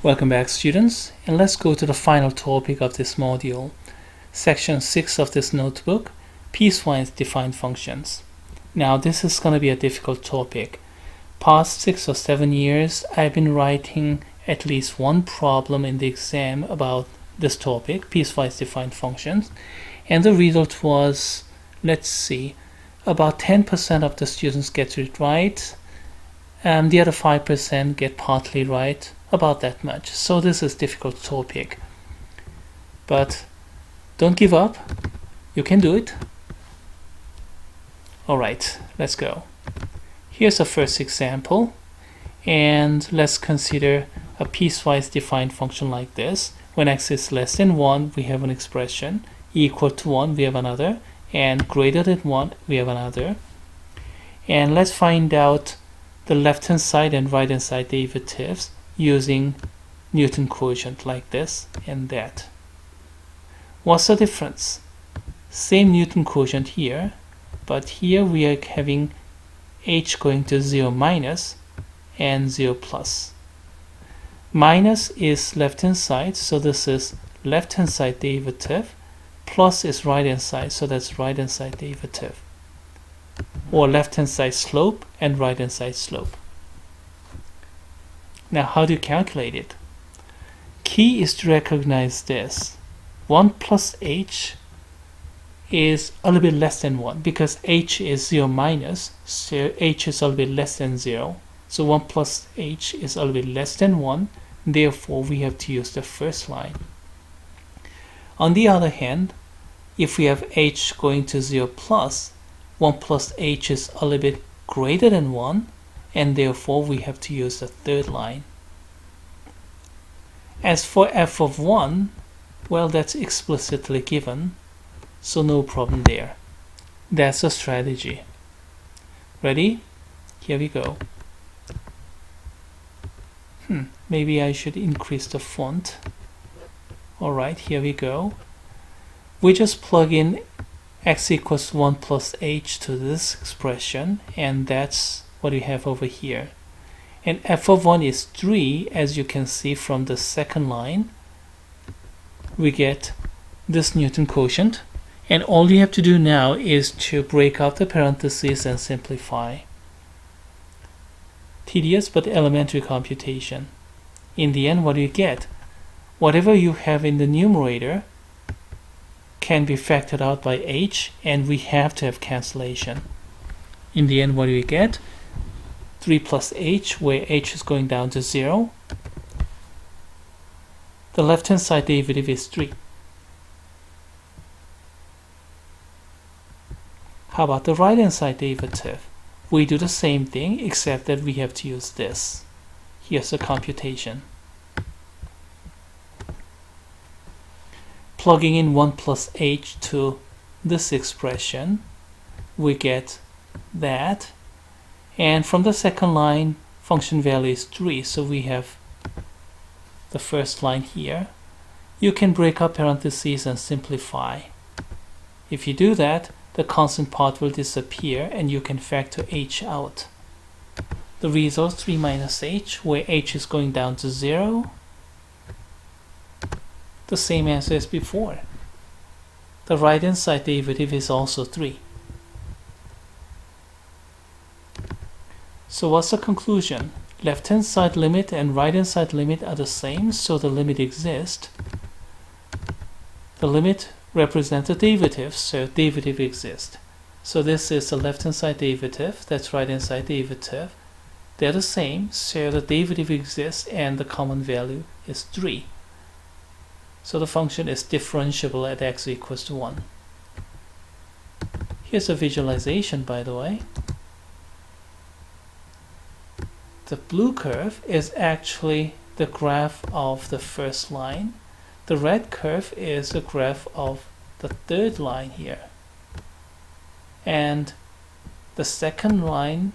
Welcome back, students, and let's go to the final topic of this module, section 6 of this notebook, piecewise defined functions. Now this is going to be a difficult topic. Past 6 or 7 years I've been writing at least one problem in the exam about this topic, piecewise defined functions, and the result was, let's see, about 10% of the students get it right, and the other 5% get partly right, about that much. So this is a difficult topic, but don't give up, you can do it. Alright, let's go. Here's the first example, and let's consider a piecewise defined function like this. When x is less than 1, we have an expression, equal to 1, we have another, and greater than 1, we have another. And let's find out the left hand side and right hand side derivatives using Newton quotient like this and that. What's the difference? Same Newton quotient here, but here we are having h going to 0 minus and 0 plus. Minus is left hand side, so this is left hand side derivative. Plus is right hand side, so that's right hand side derivative. Or left hand side slope and right hand side slope. Now how do you calculate it? Key is to recognize this. 1 plus h is a little bit less than 1 because h is 0 minus, so h is a little bit less than 0. So 1 plus h is a little bit less than 1, therefore we have to use the first line. On the other hand, if we have h going to 0 plus, 1 plus h is a little bit greater than 1, and therefore we have to use the third line. As for f of 1, well, that's explicitly given, so no problem there. That's a strategy. Ready? Here we go. Maybe I should increase the font. Alright, here we go. We just plug in x equals 1 plus h to this expression, and that's what we have over here. And f of 1 is 3, as you can see from the second line. We get this Newton quotient, and all you have to do now is to break out the parentheses and simplify. Tedious but elementary computation. In the end, what do you get? Whatever you have in the numerator can be factored out by h, and we have to have cancellation. In the end, what do we get? 3 plus h, where h is going down to 0. The left hand side derivative is 3. How about the right hand side derivative? We do the same thing, except that we have to use this. Here's the computation. Plugging in 1 plus h to this expression, we get that. And from the second line, function value is 3, so we have the first line here. You can break up parentheses and simplify. If you do that, the constant part will disappear and you can factor h out. The result, 3 minus h, where h is going down to 0. The same answer as before. The right hand side derivative is also 3. So what's the conclusion? Left hand side limit and right hand side limit are the same, so the limit exists. The limit represents the derivative, so derivative exists. So this is the left hand side derivative, that's right hand side derivative. They're the same, so the derivative exists and the common value is 3. So the function is differentiable at x equals to 1. Here's a visualization, by the way. The blue curve is actually the graph of the first line. The red curve is the graph of the third line here. And the second line,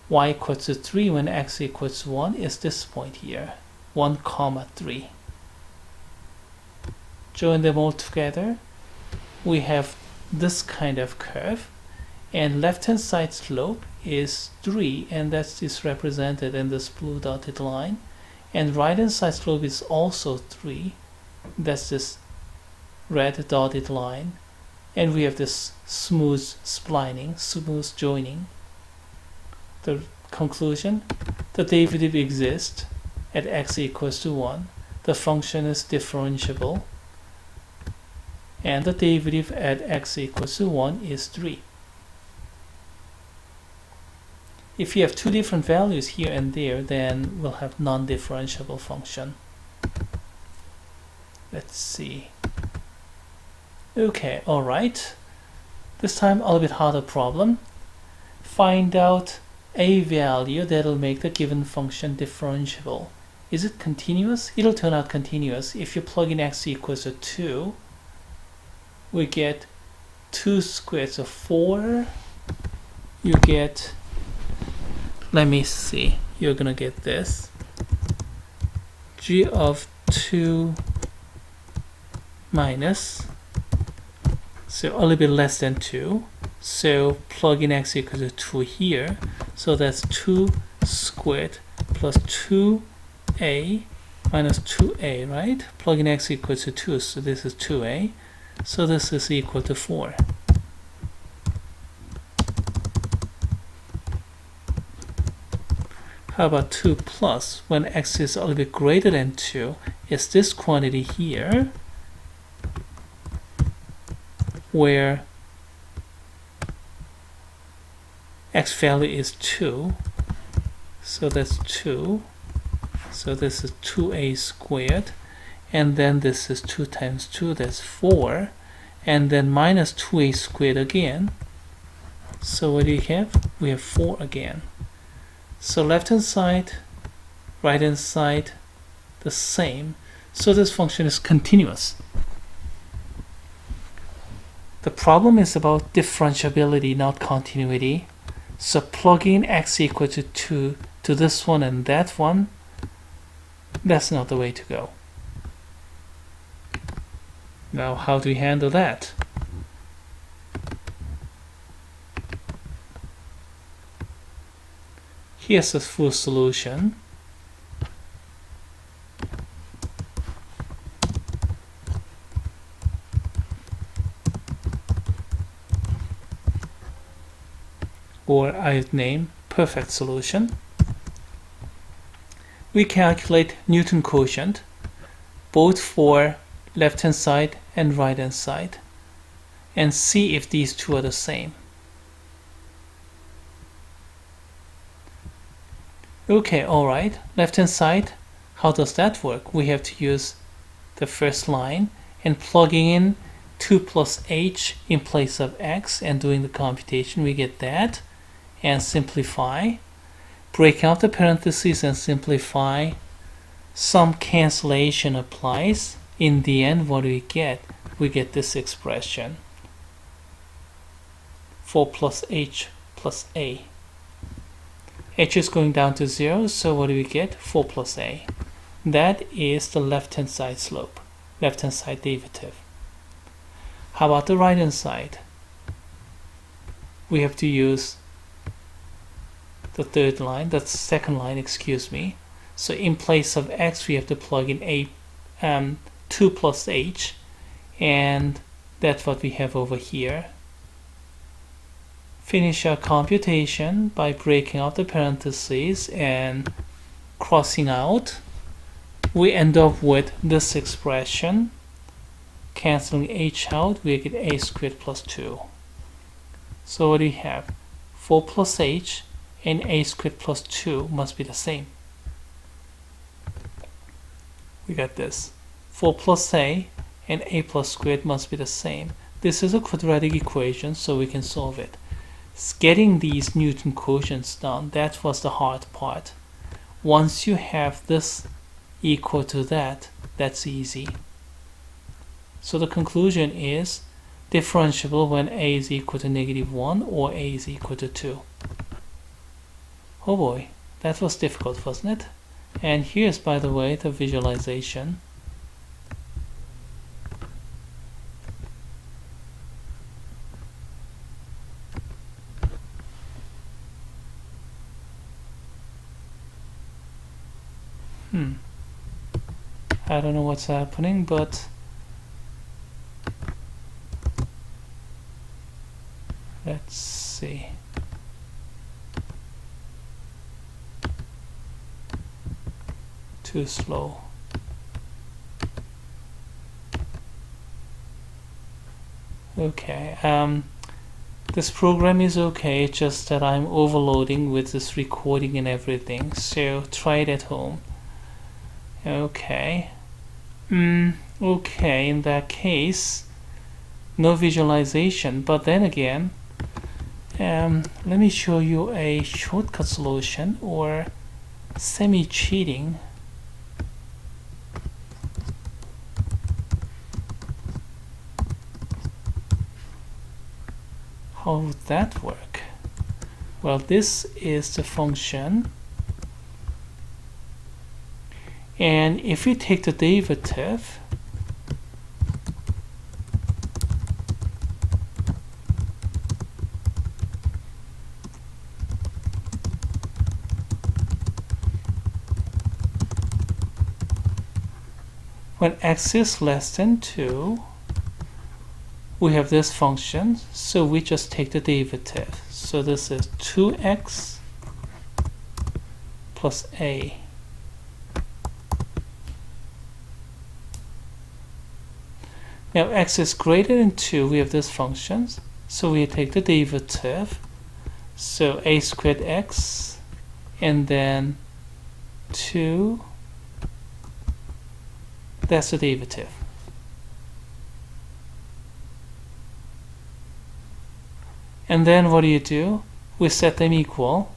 y equals to 3 when x equals to 1, is this point here, 1 comma 3. Join them all together, we have this kind of curve, and left hand side slope is 3, and that is represented in this blue dotted line, and right hand side slope is also 3. That's this red dotted line, and we have this smooth splining, smooth joining. The conclusion: the derivative exists at x equals to 1. The function is differentiable, and the derivative at x equals to 1 is 3. If you have two different values here and there, then we'll have non-differentiable function. Let's see. Okay, alright. This time a little bit harder problem. Find out a value that'll make the given function differentiable. Is it continuous? It'll turn out continuous. If you plug in x equals to 2, we get 2 squared, so 4. You get, let me see, you're gonna get this. G of 2 minus, so a little bit less than 2. So plug in x equals to 2 here. So that's 2 squared plus 2a minus 2a, right? Plug in x equals to 2, so this is 2a. So this is equal to 4. How about 2 plus? When x is a little bit greater than 2, is this quantity here, where x value is 2, so that's 2, so this is 2a squared, and then this is 2 times 2, that's 4, and then minus 2a squared again. So what do you have? We have 4 again. So left hand side, right hand side, the same. So this function is continuous. The problem is about differentiability, not continuity. So plugging x equal to 2 to this one and that one, that's not the way to go. Now, how do we handle that? Here's the full solution. Or I'd name perfect solution. We calculate Newton quotient both for left hand side and right hand side and see if these two are the same. Okay, alright, left hand side, how does that work? We have to use the first line and plugging in 2 plus h in place of x and doing the computation, we get that, and simplify. Break out the parentheses and simplify. Some cancellation applies. In the end, what do we get? We get this expression, 4 plus h plus a. H is going down to 0, so what do we get? 4 plus a. That is the left hand side slope, left hand side derivative. How about the right hand side? We have to use the third line, that's second line, excuse me. So in place of x, we have to plug in a 2 plus h, and that's what we have over here. Finish our computation by breaking out the parentheses and crossing out. We end up with this expression. Canceling h out, we get a squared plus 2. So what do we have? 4 plus h and a squared plus 2 must be the same. We got this. 4 plus a and a plus squared must be the same. This is a quadratic equation, so we can solve it. Getting these Newton quotients done, that was the hard part. Once you have this equal to that, that's easy. So the conclusion is differentiable when a is equal to -1 or a is equal to 2. Oh boy, that was difficult, wasn't it? And here's, by the way, the visualization. I don't know what's happening, but let's see. Too slow. Okay, this program is okay, just that I'm overloading with this recording and everything, so try it at home. Okay. Okay, in that case, no visualization, but then again, let me show you a shortcut solution or semi-cheating. How would that work? Well, this is the function, and if we take the derivative, when x is less than 2, we have this function, so we just take the derivative. So this is 2x plus a. Now x is greater than 2, we have this function, so we take the derivative. So a squared x, and then 2, that's the derivative. And then what do? We set them equal.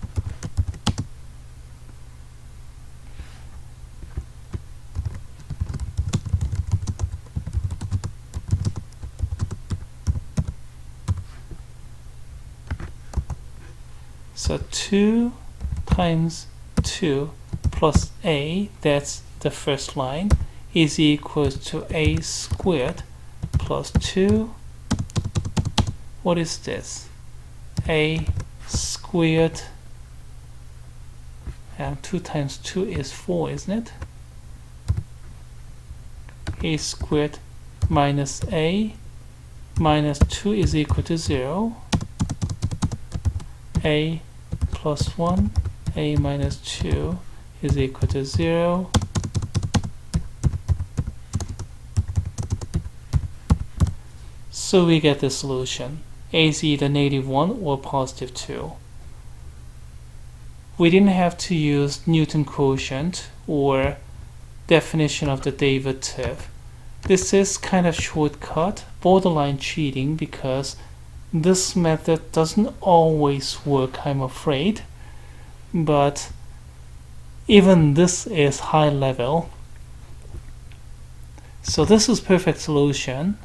So 2 times 2 plus a, that's the first line, is equal to a squared plus 2. What is this? A squared, and 2 times 2 is 4, isn't it? A squared minus a minus 2 is equal to 0. A plus 1, a minus 2 is equal to 0. So we get the solution. A is either -1 or +2. We didn't have to use Newton quotient or definition of the derivative. This is kind of shortcut, borderline cheating, because this method doesn't always work, I'm afraid. But even this is high level. So this is perfect solution,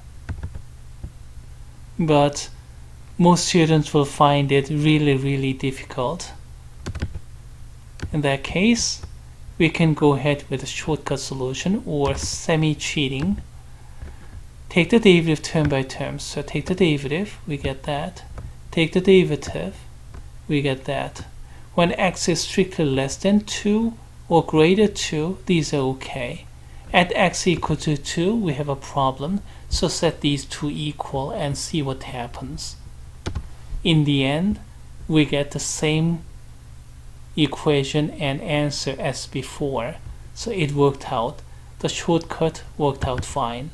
but most students will find it really difficult. In that case, we can go ahead with a shortcut solution or semi-cheating. Take the derivative term by term. So take the derivative, we get that. Take the derivative, we get that. When x is strictly less than 2 or greater 2, these are okay. At x equal to 2, we have a problem. So set these two equal and see what happens. In the end, we get the same equation and answer as before. So it worked out. The shortcut worked out fine.